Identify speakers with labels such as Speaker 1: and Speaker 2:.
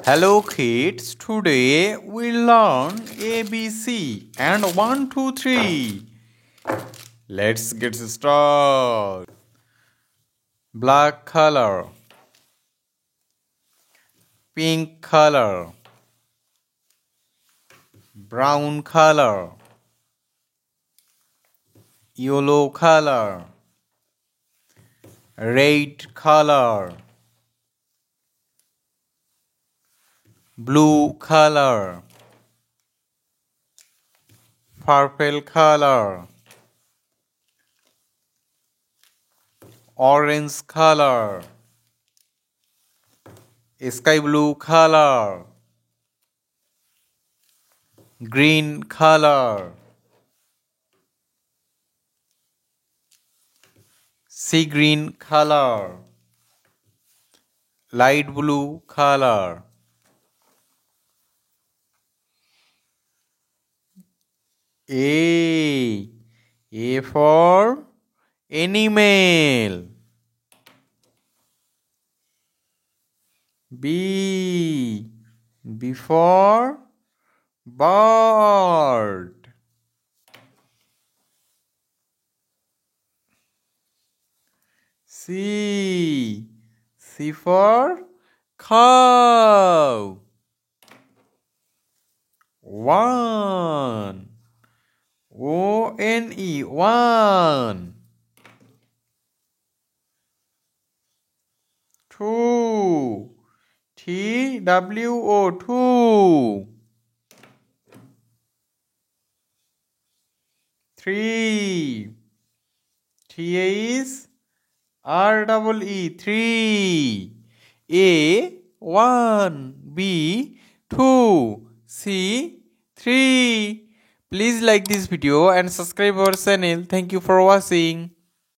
Speaker 1: Hello kids, today we learn ABC and 1, 2, 3. Let's get started. Black color, pink color, brown color, yellow color, red color, blue color, purple color, orange color, sky blue color, green color, sea green color, light blue color. A. A for animal. B. B for bird. C. C for cow. 1. O-N-E, 1. 2. T-W-O, 2. 3. T-H-R-E-E, 3. A, 1. B, 2. C, 3. Please like this video and subscribe our channel. Thank you for watching.